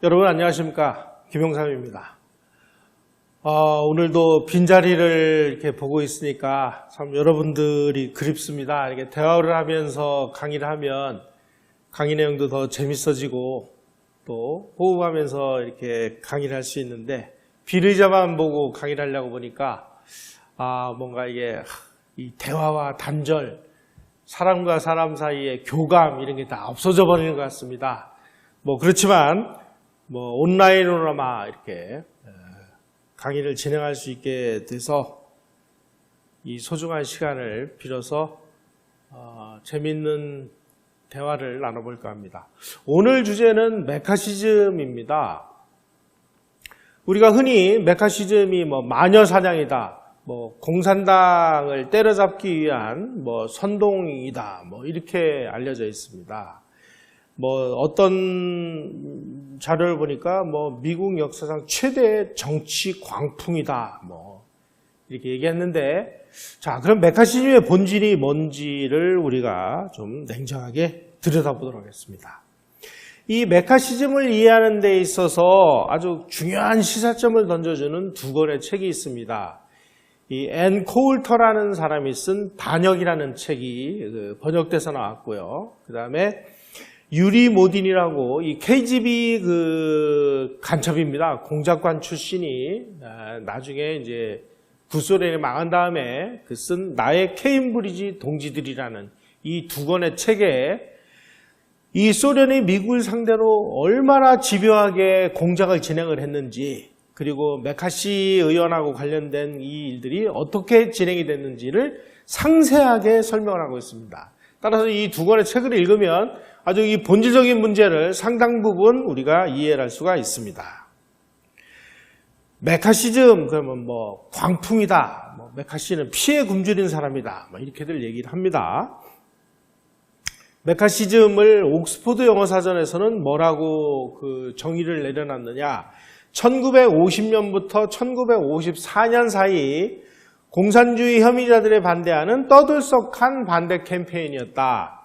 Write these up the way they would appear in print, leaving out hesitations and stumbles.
여러분 안녕하십니까, 김영삼입니다. 오늘도 빈자리를 이렇게 보고 있으니까 참 여러분들이 그립습니다. 이렇게 대화를 하면서 강의를 하면 강의 내용도 더 재밌어지고 또 호흡하면서 이렇게 강의를 할 수 있는데, 비의자만 보고 강의를 하려고 보니까 뭔가 이게 이 대화와 단절, 사람과 사람 사이의 교감 이런 게 다 없어져 버리는 것 같습니다. 그렇지만 온라인으로나마 이렇게 강의를 진행할 수 있게 돼서 이 소중한 시간을 빌어서 재밌는 대화를 나눠볼까 합니다. 오늘 주제는 메카시즘입니다. 우리가 흔히 메카시즘이 마녀 사냥이다, 공산당을 때려잡기 위한 선동이다, 이렇게 알려져 있습니다. 어떤 자료를 보니까 미국 역사상 최대 정치 광풍이다, 이렇게 얘기했는데, 자, 그럼 메카시즘의 본질이 뭔지를 우리가 좀 냉정하게 들여다보도록 하겠습니다. 이 메카시즘을 이해하는 데 있어서 아주 중요한 시사점을 던져주는 두 권의 책이 있습니다. 이 앤 코울터라는 사람이 쓴 반역이라는 책이 번역돼서 나왔고요. 그 다음에 유리 모딘이라고 이 KGB 간첩입니다. 공작관 출신이 나중에 이제 구소련이 망한 다음에 쓴 나의 케임브리지 동지들이라는 이 두 권의 책에 이 소련이 미국을 상대로 얼마나 집요하게 공작을 진행을 했는지, 그리고 메카시 의원하고 관련된 이 일들이 어떻게 진행이 됐는지를 상세하게 설명을 하고 있습니다. 따라서 이 두 권의 책을 읽으면 아주 이 본질적인 문제를 상당 부분 우리가 이해할 수가 있습니다. 메카시즘 그러면 광풍이다, 메카시는 피에 굶주린 사람이다, 이렇게들 얘기를 합니다. 메카시즘을 옥스포드 영어사전에서는 뭐라고 정의를 내려놨느냐, 1950년부터 1954년 사이 공산주의 혐의자들의 반대하는 떠들썩한 반대 캠페인이었다.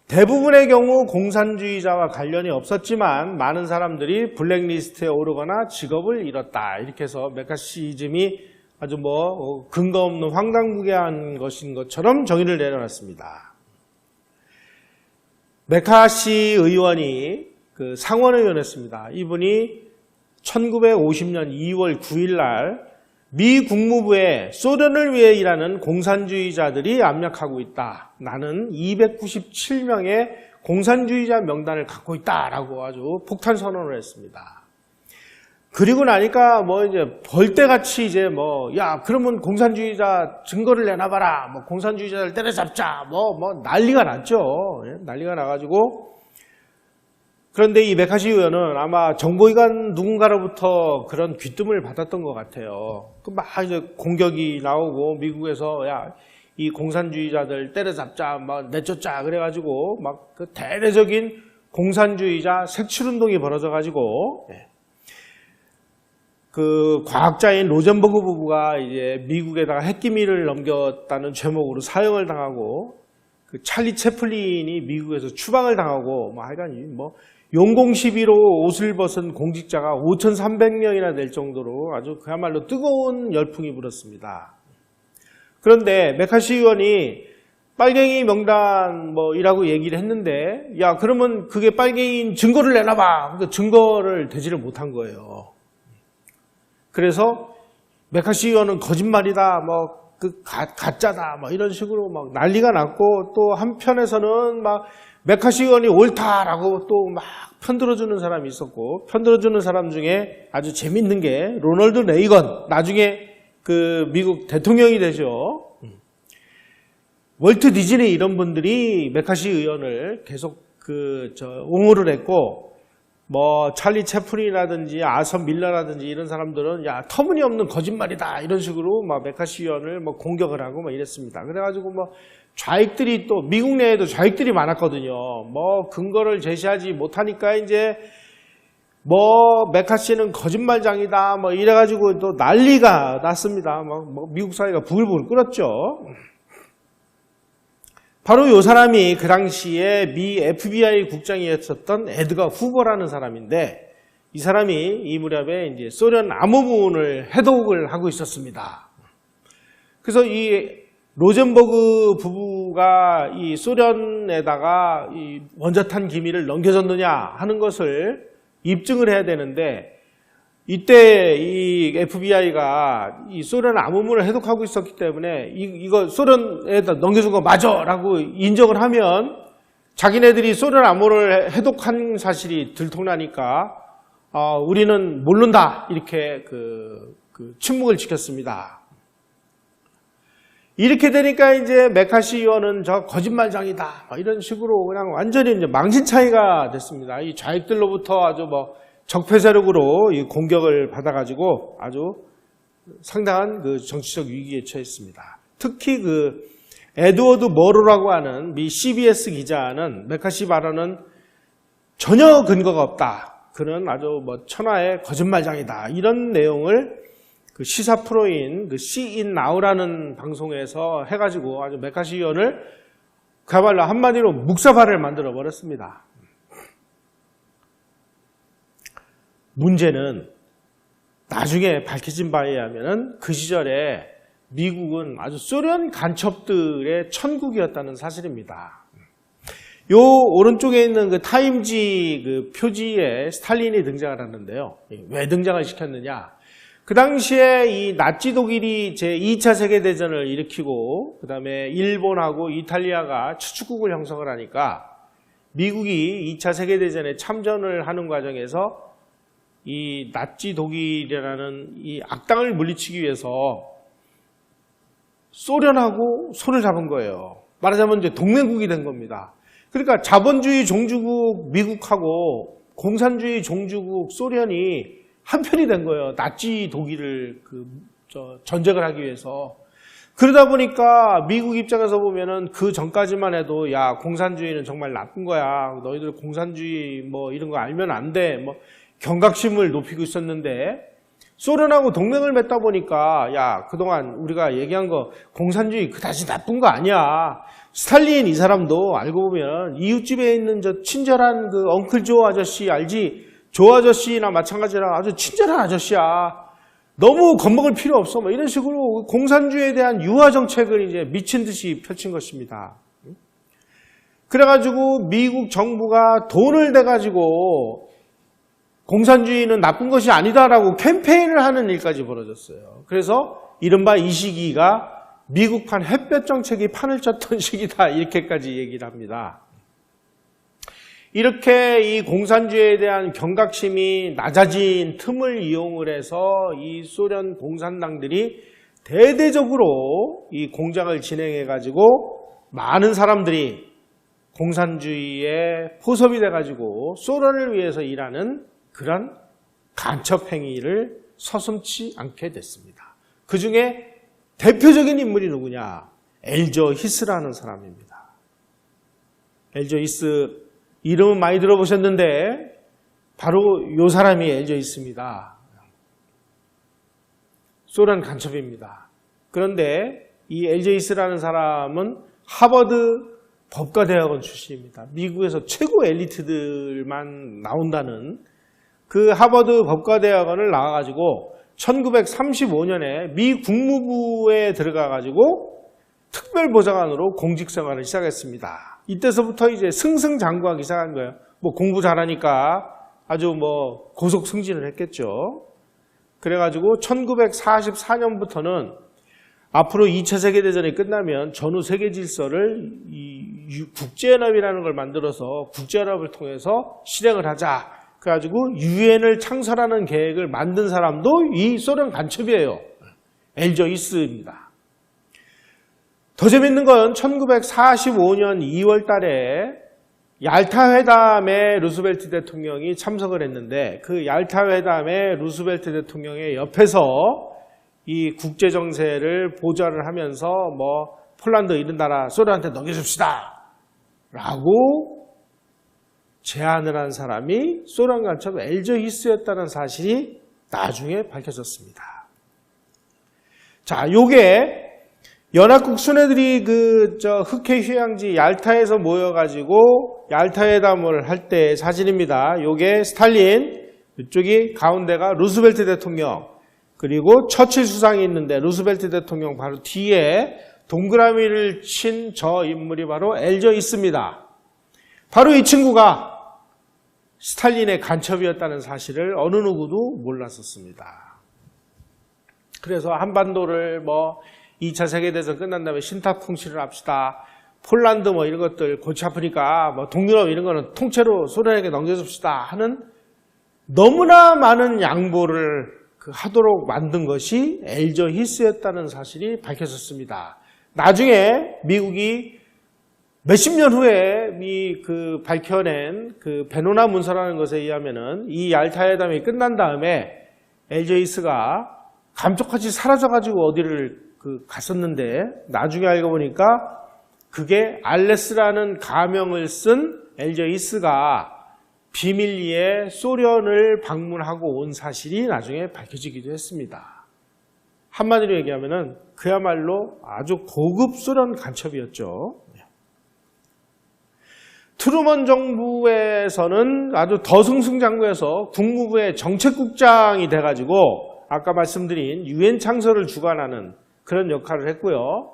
대부분의 경우 공산주의자와 관련이 없었지만 많은 사람들이 블랙리스트에 오르거나 직업을 잃었다. 이렇게 해서 메카시즘이 아주 근거 없는 황당무계한 것인 것처럼 정의를 내려놨습니다. 메카시 의원이 상원의원이었습니다. 이분이 1950년 2월 9일 날 미 국무부에 소련을 위해 일하는 공산주의자들이 압력하고 있다. 나는 297명의 공산주의자 명단을 갖고 있다라고 아주 폭탄 선언을 했습니다. 그리고 나니까 이제 벌떼같이 야, 그러면 공산주의자 증거를 내놔봐라, 공산주의자를 때려잡자, 난리가 났죠. 난리가 나가지고, 그런데 이 메카시 의원은 아마 정보기관 누군가로부터 그런 귀뜸을 받았던 것 같아요. 막 이제 공격이 나오고 미국에서 야, 이 공산주의자들 때려잡자, 내쫓자 그래가지고 대대적인 공산주의자 색출운동이 벌어져가지고, 과학자인 로젠버그 부부가 이제 미국에다가 핵기밀을 넘겼다는 죄목으로 사형을 당하고, 찰리 채플린이 미국에서 추방을 당하고, 하여간 용공 시비로 옷을 벗은 공직자가 5,300명이나 될 정도로 아주 그야말로 뜨거운 열풍이 불었습니다. 그런데 메카시 의원이 빨갱이 명단이라고 얘기를 했는데, 야, 그러면 그게 빨갱이인 증거를 내놔봐. 그러니까 증거를 대지를 못한 거예요. 그래서 메카시 의원은 거짓말이다, 가짜다, 이런 식으로 난리가 났고, 또 한편에서는 메카시 의원이 옳다라고 또 편들어주는 사람이 있었고, 편들어주는 사람 중에 아주 재밌는 게 로널드 레이건, 나중에 미국 대통령이 되죠. 월트 디즈니 이런 분들이 메카시 의원을 계속 옹호를 했고, 찰리 채플린이라든지 아선 밀러라든지 이런 사람들은 야, 터무니없는 거짓말이다, 이런 식으로 메카시 의원을 공격을 하고 이랬습니다. 그래가지고 좌익들이 또 미국 내에도 좌익들이 많았거든요. 근거를 제시하지 못하니까 이제 메카시는 거짓말장이다, 이래가지고 또 난리가 났습니다. 미국 사회가 부글부글 끓었죠. 바로 이 사람이 그 당시에 미 FBI 국장이었었던 에드거 후버라는 사람인데, 이 사람이 이 무렵에 이제 소련 암호문을 해독을 하고 있었습니다. 그래서 이 로젠버그 부부가 이 소련에다가 이 원자탄 기밀을 넘겨줬느냐 하는 것을 입증을 해야 되는데, 이때 이 FBI가 이 소련 암호문을 해독하고 있었기 때문에 이거 소련에다 넘겨준 거 맞아 라고 인정을 하면 자기네들이 소련 암호를 해독한 사실이 들통나니까 우리는 모른다 이렇게 그 침묵을 지켰습니다. 이렇게 되니까 이제 메카시 의원은 저 거짓말장이다 이런 식으로 그냥 완전히 이제 망신차이가 됐습니다. 이 좌익들로부터 아주 뭐 적폐 세력으로 이 공격을 받아가지고 아주 상당한 그 정치적 위기에 처했습니다. 특히 그 에드워드 머로라고 하는 미 CBS 기자는 메카시 발언은 전혀 근거가 없다. 그는 아주 뭐 천하의 거짓말장이다. 이런 내용을 그 시사 프로인 그 See It Now라는 방송에서 해가지고 아주 메카시 의원을 그야말로 한마디로 묵사발을 만들어 버렸습니다. 문제는 나중에 밝혀진 바에 의하면 그 시절에 미국은 아주 소련 간첩들의 천국이었다는 사실입니다. 요 오른쪽에 있는 그 타임지 그 표지에 스탈린이 등장을 하는데요. 왜 등장을 시켰느냐? 그 당시에 이 나치 독일이 제2차 세계대전을 일으키고 그 다음에 일본하고 이탈리아가 추축국을 형성을 하니까 미국이 2차 세계대전에 참전을 하는 과정에서 이 나치 독일이라는 이 악당을 물리치기 위해서 소련하고 손을 잡은 거예요. 말하자면 이제 동맹국이 된 겁니다. 그러니까 자본주의 종주국 미국하고 공산주의 종주국 소련이 한편이 된 거예요. 나치 독일을 전쟁을 하기 위해서. 그러다 보니까 미국 입장에서 보면은 그 전까지만 해도 야, 공산주의는 정말 나쁜 거야. 너희들 공산주의 뭐 이런 거 알면 안 돼. 뭐 경각심을 높이고 있었는데 소련하고 동맹을 맺다 보니까 야, 그동안 우리가 얘기한 거 공산주의 그다지 나쁜 거 아니야. 스탈린 이 사람도 알고 보면 이웃집에 있는 저 친절한 그 엉클 조 아저씨 알지? 조 아저씨나 마찬가지라 아주 친절한 아저씨야. 너무 겁먹을 필요 없어. 뭐 이런 식으로 공산주의에 대한 유화 정책을 이제 미친 듯이 펼친 것입니다. 그래가지고 미국 정부가 돈을 대가지고 공산주의는 나쁜 것이 아니다라고 캠페인을 하는 일까지 벌어졌어요. 그래서 이른바 이 시기가 미국판 햇볕 정책이 판을 쳤던 시기다 이렇게까지 얘기를 합니다. 이렇게 이 공산주의에 대한 경각심이 낮아진 틈을 이용을 해서 이 소련 공산당들이 대대적으로 이 공작을 진행해가지고 많은 사람들이 공산주의에 포섭이 돼가지고 소련을 위해서 일하는 그런 간첩 행위를 서슴지 않게 됐습니다. 그 중에 대표적인 인물이 누구냐? 엘저 히스라는 사람입니다. 엘저 히스 이름은 많이 들어보셨는데 바로 이 사람이 엘저 히스입니다. 소련 간첩입니다. 그런데 이 엘저 히스라는 사람은 하버드 법과대학원 출신입니다. 미국에서 최고 엘리트들만 나온다는 그 하버드 법과대학원을 나와가지고 1935년에 미 국무부에 들어가가지고 특별보좌관으로 공직생활을 시작했습니다. 이때서부터 이제 승승장구하기 시작한 거예요. 뭐 공부 잘하니까 아주 뭐 고속 승진을 했겠죠. 그래가지고 1944년부터는 앞으로 2차 세계대전이 끝나면 전후 세계 질서를 이 국제연합이라는 걸 만들어서 국제연합을 통해서 실행을 하자. 그래가지고 유엔을 창설하는 계획을 만든 사람도 이 소련 간첩이에요. 엘저 히스입니다. 더 재밌는 건 1945년 2월 달에 얄타 회담에 루스벨트 대통령이 참석을 했는데 그 얄타 회담에 루스벨트 대통령의 옆에서 이 국제 정세를 보좌를 하면서 뭐 폴란드 이런 나라 소련한테 넘겨줍시다 라고 제안을 한 사람이 소련 간첩 엘저 히스였다는 사실이 나중에 밝혀졌습니다. 자, 요게 연합국 순회들이 흑해 휴양지 얄타에서 모여가지고 얄타 회담을 할 때 사진입니다. 요게 스탈린, 이쪽이 가운데가 루스벨트 대통령, 그리고 처칠 수상이 있는데 루스벨트 대통령 바로 뒤에 동그라미를 친 저 인물이 바로 엘저 히스입니다. 바로 이 친구가 스탈린의 간첩이었다는 사실을 어느 누구도 몰랐었습니다. 그래서 한반도를 2차 세계대전 끝난 다음에 신탁 통치를 합시다. 폴란드 이런 것들 골치 아프니까 동유럽 이런 거는 통째로 소련에게 넘겨줍시다 하는 너무나 많은 양보를 하도록 만든 것이 엘저 히스였다는 사실이 밝혀졌습니다. 나중에 미국이 몇십 년 후에 밝혀낸 베노나 문서라는 것에 의하면은 이 얄타 회담이 끝난 다음에 엘저 히스가 감쪽같이 사라져가지고 어디를 갔었는데 나중에 알고 보니까 그게 알레스라는 가명을 쓴 엘저 히스가 비밀리에 소련을 방문하고 온 사실이 나중에 밝혀지기도 했습니다. 한마디로 얘기하면은 그야말로 아주 고급 소련 간첩이었죠. 트루먼 정부에서는 아주 더 승승장구해서 국무부의 정책국장이 돼가지고 아까 말씀드린 유엔 창설을 주관하는 그런 역할을 했고요.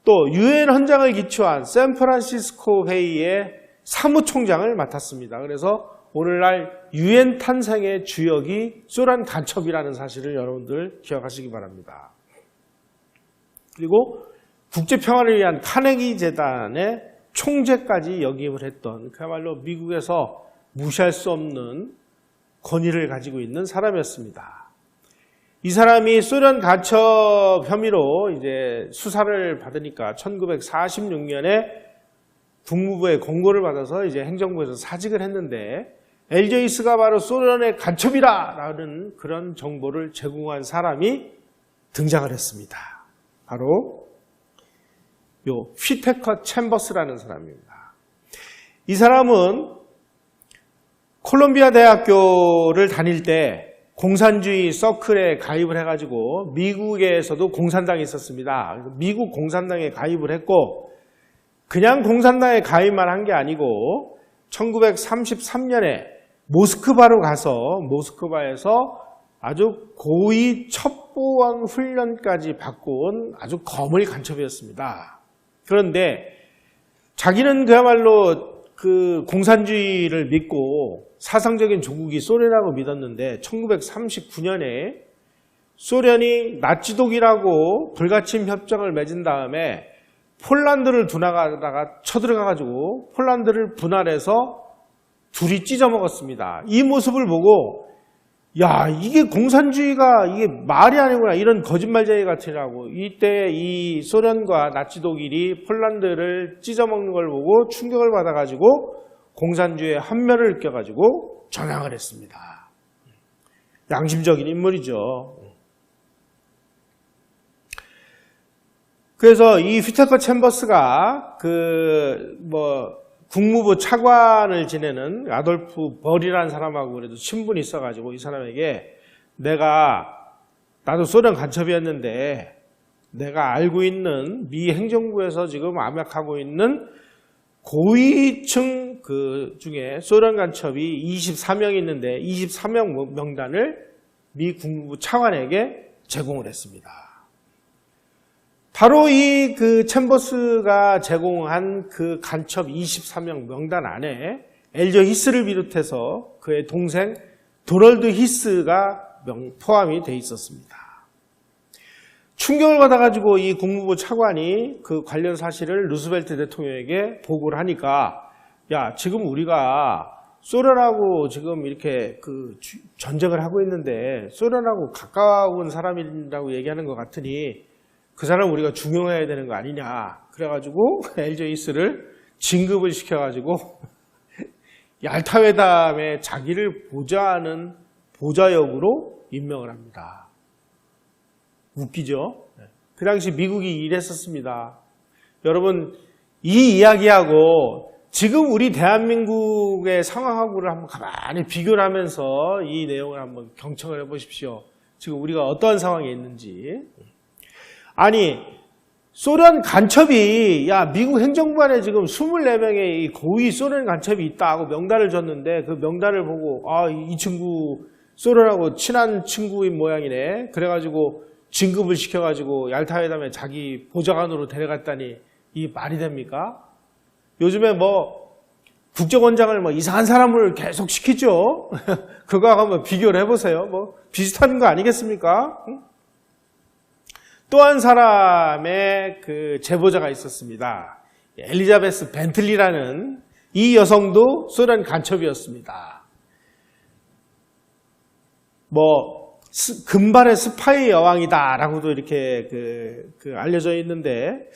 또 유엔 헌장을 기초한 샌프란시스코 회의의 사무총장을 맡았습니다. 그래서 오늘날 유엔 탄생의 주역이 소련 간첩이라는 사실을 여러분들 기억하시기 바랍니다. 그리고 국제평화를 위한 카네기 재단의 총재까지 역임을 했던 그야말로 미국에서 무시할 수 없는 권위를 가지고 있는 사람이었습니다. 이 사람이 소련 간첩 혐의로 이제 수사를 받으니까 1946년에 국무부의 공고를 받아서 이제 행정부에서 사직을 했는데 엘저 히스가 바로 소련의 간첩이라는 그런 정보를 제공한 사람이 등장을 했습니다. 바로 요 휘테커 챔버스라는 사람입니다. 이 사람은 콜롬비아 대학교를 다닐 때 공산주의 서클에 가입을 해가지고 미국에서도 공산당이 있었습니다. 미국 공산당에 가입을 했고 그냥 공산당에 가입만 한 게 아니고 1933년에 모스크바로 가서 모스크바에서 아주 고위 첩보원 훈련까지 받고 온 아주 거물 간첩이었습니다. 그런데 자기는 그야말로 공산주의를 믿고 사상적인 조국이 소련이라고 믿었는데 1939년에 소련이 나치독이라고 불가침 협정을 맺은 다음에 폴란드를 두나가다가 쳐들어가가지고 폴란드를 분할해서 둘이 찢어먹었습니다. 이 모습을 보고 야, 이게 공산주의가 이게 말이 아니구나. 이런 거짓말쟁이 같으라고. 이때 이 소련과 나치 독일이 폴란드를 찢어먹는 걸 보고 충격을 받아가지고 공산주의의 한멸을 느껴가지고 전향을 했습니다. 양심적인 인물이죠. 그래서 이 휘테커 챔버스가 국무부 차관을 지내는 아돌프 벌이라는 사람하고 그래도 친분이 있어가지고 이 사람에게 나도 소련 간첩이었는데 내가 알고 있는 미 행정부에서 지금 암약하고 있는 고위층 중에 소련 간첩이 24명 있는데 24명 명단을 미 국무부 차관에게 제공을 했습니다. 바로 이 챔버스가 제공한 그 간첩 24명 명단 안에 엘저 히스를 비롯해서 그의 동생 도널드 히스가 포함이 돼 있었습니다. 충격을 받아가지고 이 국무부 차관이 그 관련 사실을 루스벨트 대통령에게 보고를 하니까 야, 지금 우리가 소련하고 지금 이렇게 전쟁을 하고 있는데 소련하고 가까운 사람이라고 얘기하는 것 같으니 그 사람 우리가 중용해야 되는 거 아니냐. 그래가지고 엘저 히스를 진급을 시켜가지고 얄타 회담에 자기를 보좌하는 보좌역으로 임명을 합니다. 웃기죠? 그 당시 미국이 이랬었습니다. 여러분 이 이야기하고 지금 우리 대한민국의 상황하고를 한번 가만히 비교를 하면서 이 내용을 한번 경청을 해보십시오. 지금 우리가 어떠한 상황에 있는지. 아니 소련 간첩이 미국 행정부 안에 지금 24명의 이 고위 소련 간첩이 있다고 명단을 줬는데 그 명단을 보고 이 친구 소련하고 친한 친구인 모양이네. 그래가지고 진급을 시켜가지고 얄타회담에 자기 보좌관으로 데려갔다니 이 말이 됩니까? 요즘에 국정원장을 이상한 사람을 계속 시키죠. 그거하고 한번 비교를 해보세요. 비슷한 거 아니겠습니까? 또 한 사람의 그 제보자가 있었습니다. 엘리자베스 벤틀리라는 이 여성도 소련 간첩이었습니다. 금발의 스파이 여왕이다라고도 이렇게 알려져 있는데,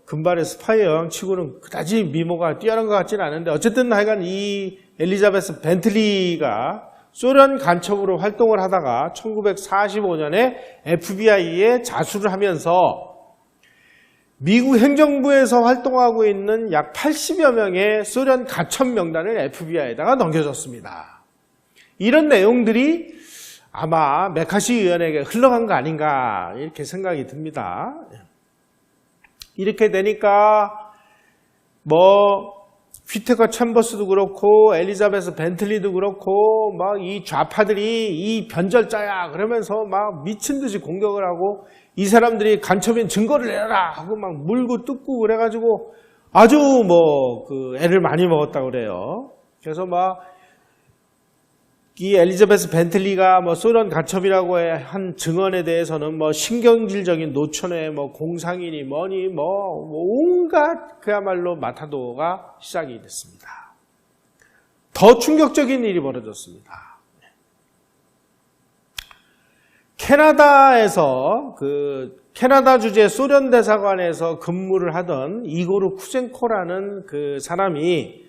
금발의 스파이 여왕 치고는 그다지 미모가 뛰어난 것 같지는 않은데, 어쨌든 하여간 이 엘리자베스 벤틀리가 소련 간첩으로 활동을 하다가 1945년에 FBI에 자수를 하면서 미국 행정부에서 활동하고 있는 약 80여 명의 소련 간첩 명단을 FBI에다가 넘겨줬습니다. 이런 내용들이 아마 메카시 의원에게 흘러간 거 아닌가 이렇게 생각이 듭니다. 이렇게 되니까 휘테커 챔버스도 그렇고 엘리자베스 벤틀리도 그렇고 이 좌파들이 이 변절자야 그러면서 미친 듯이 공격을 하고 이 사람들이 간첩인 증거를 내라 하고 물고 뜯고 그래가지고 아주 애를 많이 먹었다고 그래요. 그래서 이 엘리자베스 벤틀리가 소련 간첩이라고 한 증언에 대해서는 신경질적인 노천에 공상이니 뭐니 온갖 그야말로 마타도가 시작이 됐습니다. 더 충격적인 일이 벌어졌습니다. 캐나다에서 캐나다 주재 소련 대사관에서 근무를 하던 이고르 쿠젠코라는 그 사람이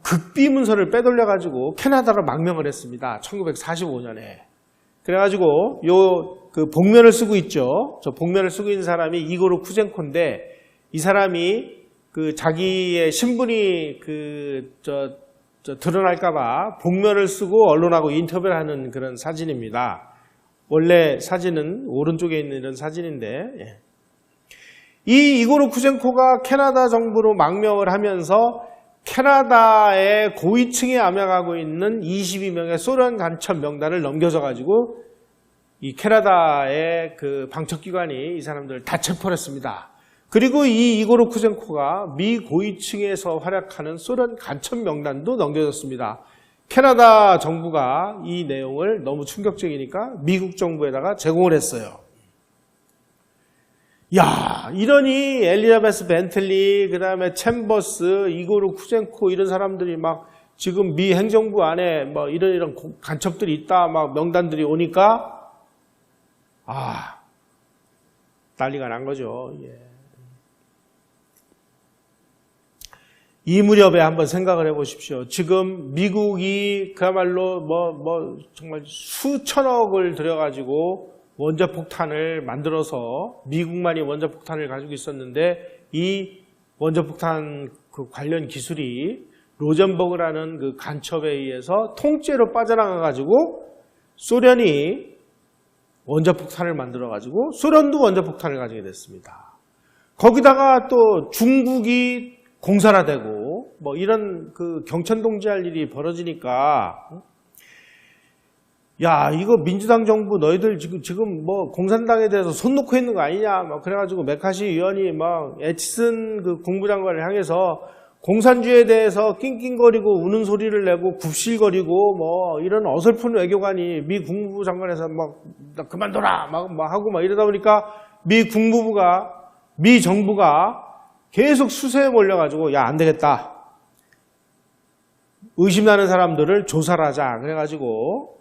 극비 문서를 빼돌려가지고 캐나다로 망명을 했습니다. 1945년에. 그래가지고 복면을 쓰고 있죠. 저 복면을 쓰고 있는 사람이 이고르 쿠젠코인데 이 사람이 자기의 신분이 드러날까봐 복면을 쓰고 언론하고 인터뷰를 하는 그런 사진입니다. 원래 사진은 오른쪽에 있는 이런 사진인데 이 이고르 쿠젠코가 캐나다 정부로 망명을 하면서 캐나다의 고위층에 암약하고 있는 22명의 소련 간첩 명단을 넘겨줘가지고 이 캐나다의 방첩기관이 이 사람들을 다 체포를 했습니다. 그리고 이 이고르 쿠젠코가 미 고위층에서 활약하는 소련 간첩 명단도 넘겨줬습니다. 캐나다 정부가 이 내용을 너무 충격적이니까 미국 정부에다가 제공을 했어요. 이러니 엘리자베스 벤틀리, 그 다음에 챔버스, 이고르 쿠젠코 이런 사람들이 지금 미 행정부 안에 이런 간첩들이 있다 명단들이 오니까 난리가 난 거죠. 이 무렵에 한번 생각을 해보십시오. 지금 미국이 그야말로 정말 수천억을 들여가지고 원자폭탄을 만들어서 미국만이 원자폭탄을 가지고 있었는데 이 원자폭탄 관련 기술이 로젠버그라는 간첩에 의해서 통째로 빠져나가가지고 소련이 원자폭탄을 만들어가지고 소련도 원자폭탄을 가지게 됐습니다. 거기다가 또 중국이 공산화되고 이런 경천동지할 일이 벌어지니까 이거 민주당 정부 너희들 지금 공산당에 대해서 손 놓고 있는 거 아니냐 그래가지고 메카시 의원이 애치슨 국무장관을 향해서 공산주의에 대해서 낑낑거리고 우는 소리를 내고 굽실거리고 이런 어설픈 외교관이 미 국무부 장관에서 나 그만둬라 하고 이러다 보니까 미 정부가 계속 수세에 몰려가지고 안 되겠다. 의심나는 사람들을 조사를 하자. 그래가지고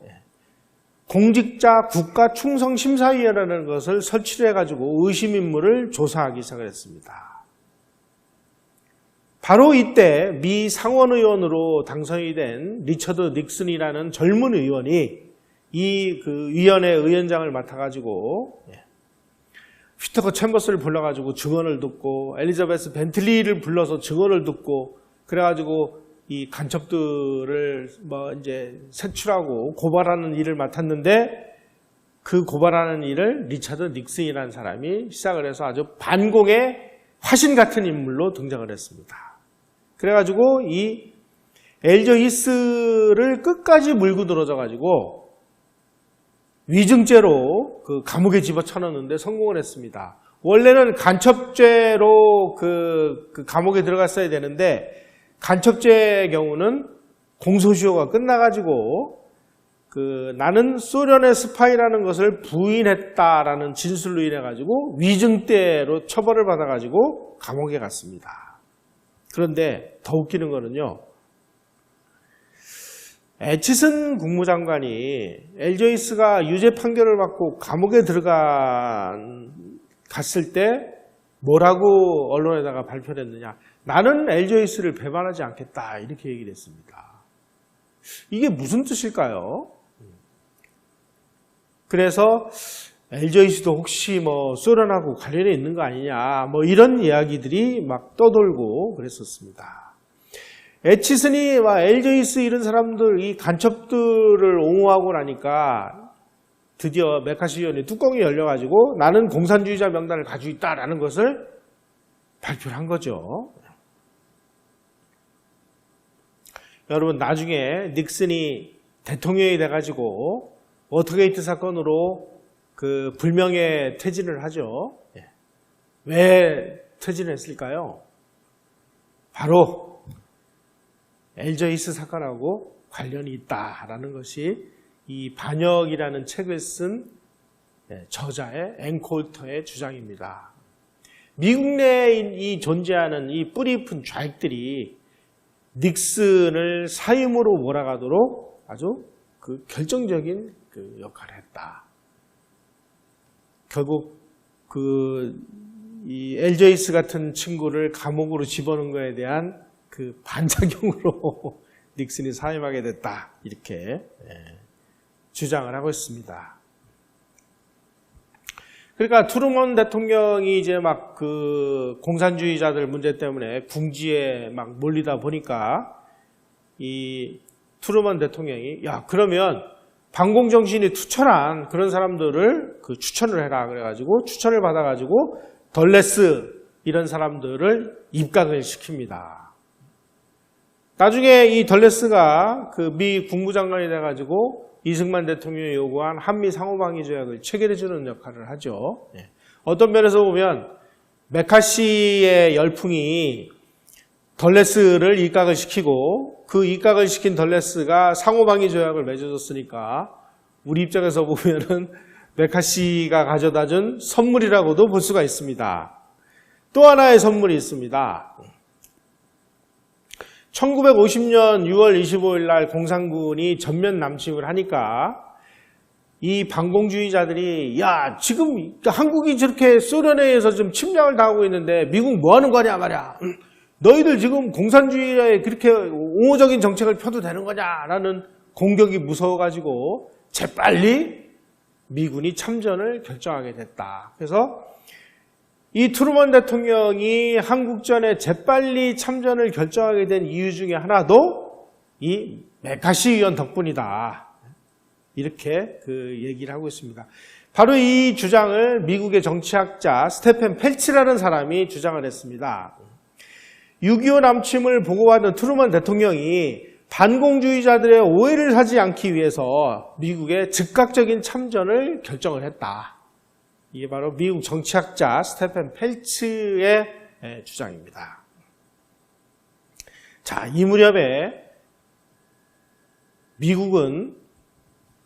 공직자 국가충성심사위원회라는 것을 설치를 해가지고 의심인물을 조사하기 시작을 했습니다. 바로 이때 미 상원의원으로 당선이 된 리처드 닉슨이라는 젊은 의원이 이 위원회 의원장을 맡아가지고 휘테커 챔버스를 불러가지고 증언을 듣고 엘리자베스 벤틀리를 불러서 증언을 듣고 그래가지고 이 간첩들을 이제 색출하고 고발하는 일을 맡았는데 그 고발하는 일을 리차드 닉슨이라는 사람이 시작을 해서 아주 반공의 화신 같은 인물로 등장을 했습니다. 그래가지고 이 엘저 히스를 끝까지 물고 늘어져가지고 위증죄로 그 감옥에 집어쳐넣는데 성공을 했습니다. 원래는 간첩죄로 그 감옥에 들어갔어야 되는데 간첩죄의 경우는 공소시효가 끝나가지고 나는 소련의 스파이라는 것을 부인했다라는 진술로 인해 가지고 위증죄로 처벌을 받아가지고 감옥에 갔습니다. 그런데 더 웃기는 거는요. 애치슨 국무장관이 엘저 히스가 유죄 판결을 받고 감옥에 갔을 때 뭐라고 언론에다가 발표를 했느냐. 나는 엘저 히스를 배반하지 않겠다. 이렇게 얘기를 했습니다. 이게 무슨 뜻일까요? 그래서 엘저 히스도 혹시 뭐 소련하고 관련이 있는 거 아니냐. 뭐 이런 이야기들이 막 떠돌고 그랬었습니다. 애치슨이 엘저 히스 이런 사람들, 이 간첩들을 옹호하고 나니까 드디어 메카시 의원의 뚜껑이 열려가지고 나는 공산주의자 명단을 가지고 있다라는 것을 발표를 한 거죠. 여러분 나중에 닉슨이 대통령이 돼가지고 워터게이트 사건으로 그 불명예 퇴진을 하죠. 왜 퇴진을 했을까요? 바로 엘저 히스 사건하고 관련이 있다라는 것이 이 반역이라는 책을 쓴 저자의 앵콜터의 주장입니다. 미국 내에 이 존재하는 이 뿌리 깊은 좌익들이 닉슨을 사임으로 몰아가도록 아주 그 결정적인 그 역할을 했다. 결국 이 엘저 히스 같은 친구를 감옥으로 집어넣은 거에 대한 그 반작용으로 닉슨이 사임하게 됐다. 이렇게 주장을 하고 있습니다. 그러니까 트루먼 대통령이 이제 막 그 공산주의자들 문제 때문에 궁지에 막 몰리다 보니까 이 트루먼 대통령이 야 그러면 반공정신이 투철한 그런 사람들을 그 추천을 해라 그래가지고 추천을 받아가지고 덜레스 이런 사람들을 입각을 시킵니다. 나중에 이 덜레스가 그 미 국무장관이 돼가지고 이승만 대통령이 요구한 한미 상호방위 조약을 체결해주는 역할을 하죠. 어떤 면에서 보면 메카시의 열풍이 덜레스를 입각을 시키고 그 입각을 시킨 덜레스가 상호방위 조약을 맺어줬으니까 우리 입장에서 보면은 메카시가 가져다준 선물이라고도 볼 수가 있습니다. 또 하나의 선물이 있습니다. 1950년 6월 25일 날 공산군이 전면 남침을 하니까 이 반공주의자들이 야 지금 한국이 저렇게 소련에 의해서 좀 침략을 당하고 있는데 미국 뭐 하는 거냐 말이야. 너희들 지금 공산주의에 그렇게 옹호적인 정책을 펴도 되는 거냐라는 공격이 무서워가지고 재빨리 미군이 참전을 결정하게 됐다. 그래서 이 트루먼 대통령이 한국전에 재빨리 참전을 결정하게 된 이유 중에 하나도 이 메카시 의원 덕분이다. 이렇게 그 얘기를 하고 있습니다. 바로 이 주장을 미국의 정치학자 스테펜 펠치라는 사람이 주장을 했습니다. 6.25 남침을 보고받은 트루먼 대통령이 반공주의자들의 오해를 사지 않기 위해서 미국의 즉각적인 참전을 결정을 했다. 이게 바로 미국 정치학자 스테펜 펠츠의 주장입니다. 자, 이 무렵에 미국은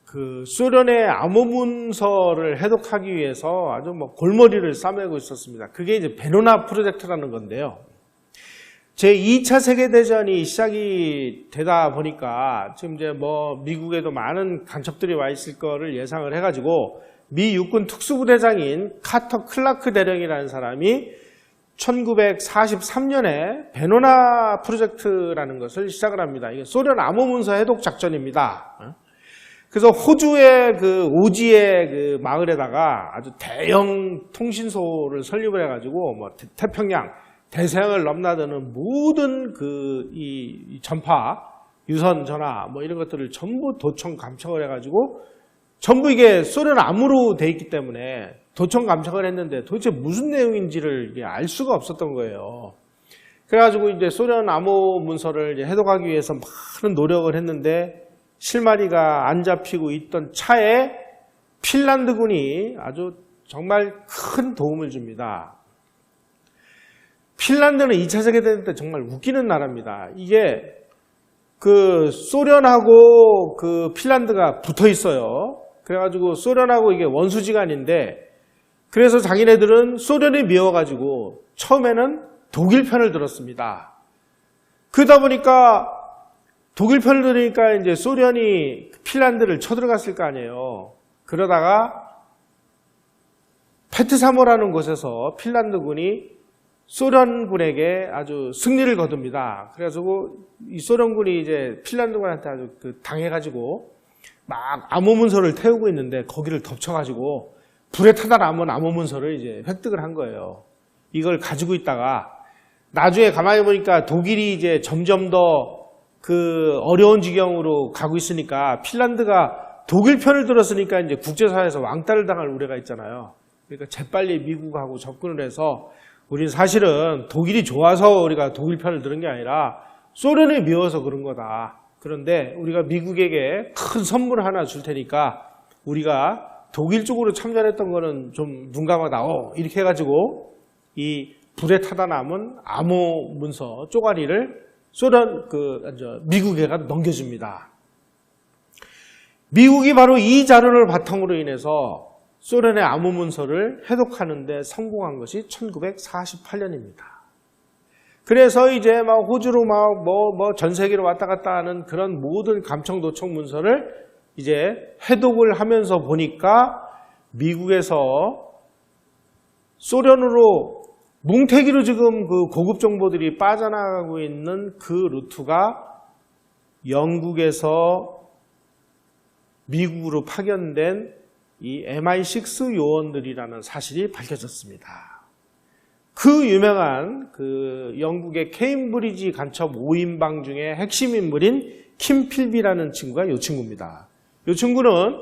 그 소련의 암호문서를 해독하기 위해서 아주 뭐 골머리를 싸매고 있었습니다. 그게 이제 베노나 프로젝트라는 건데요. 제2차 세계대전이 시작이 되다 보니까 지금 이제 뭐 미국에도 많은 간첩들이 와 있을 거를 예상을 해가지고 미 육군 특수부대장인 카터 클라크 대령이라는 사람이 1943년에 베노나 프로젝트라는 것을 시작을 합니다. 이게 소련 암호문서 해독 작전입니다. 그래서 호주의 그 오지의 그 마을에다가 아주 대형 통신소를 설립을 해가지고 뭐 태평양, 대서양을 넘나드는 모든 그 이 전파, 유선 전화 뭐 이런 것들을 전부 도청 감청을 해가지고 전부 이게 소련 암호로 돼 있기 때문에 도청 감청을 했는데 도대체 무슨 내용인지를 알 수가 없었던 거예요. 그래가지고 이제 소련 암호 문서를 이제 해독하기 위해서 많은 노력을 했는데 실마리가 안 잡히고 있던 차에 핀란드군이 아주 정말 큰 도움을 줍니다. 핀란드는 2차 세계대전 때 정말 웃기는 나라입니다. 이게 그 소련하고 그 핀란드가 붙어 있어요. 그래가지고 소련하고 이게 원수지간인데 그래서 자기네들은 소련이 미워가지고 처음에는 독일 편을 들었습니다. 그러다 보니까 독일 편을 들으니까 이제 소련이 핀란드를 쳐들어갔을 거 아니에요. 그러다가 페트사모라는 곳에서 핀란드군이 소련군에게 아주 승리를 거둡니다. 그래가지고 이 소련군이 이제 핀란드군한테 아주 당해가지고 막 암호문서를 태우고 있는데 거기를 덮쳐가지고 불에 타다 남은 암호문서를 이제 획득을 한 거예요. 이걸 가지고 있다가 나중에 가만히 보니까 독일이 이제 점점 더 그 어려운 지경으로 가고 있으니까 핀란드가 독일 편을 들었으니까 이제 국제사회에서 왕따를 당할 우려가 있잖아요. 그러니까 재빨리 미국하고 접근을 해서 우리는 사실은 독일이 좋아서 우리가 독일 편을 들은 게 아니라 소련이 미워서 그런 거다. 그런데 우리가 미국에게 큰 선물 하나 줄 테니까 우리가 독일 쪽으로 참전했던 거는 좀 눈 감아다. 이렇게 해가지고 이 불에 타다 남은 암호 문서 쪼가리를 미국에가 넘겨줍니다. 미국이 바로 이 자료를 바탕으로 인해서 소련의 암호 문서를 해독하는 데 성공한 것이 1948년입니다. 그래서 이제 막 호주로 막 전 세계로 왔다 갔다 하는 그런 모든 감청 도청 문서를 이제 해독을 하면서 보니까 미국에서 소련으로 뭉태기로 지금 그 고급 정보들이 빠져나가고 있는 그 루트가 영국에서 미국으로 파견된 이 MI6 요원들이라는 사실이 밝혀졌습니다. 그 유명한 그 영국의 케임브리지 간첩 5인방 중에 핵심 인물인 킴 필비라는 친구가 이 친구입니다. 이 친구는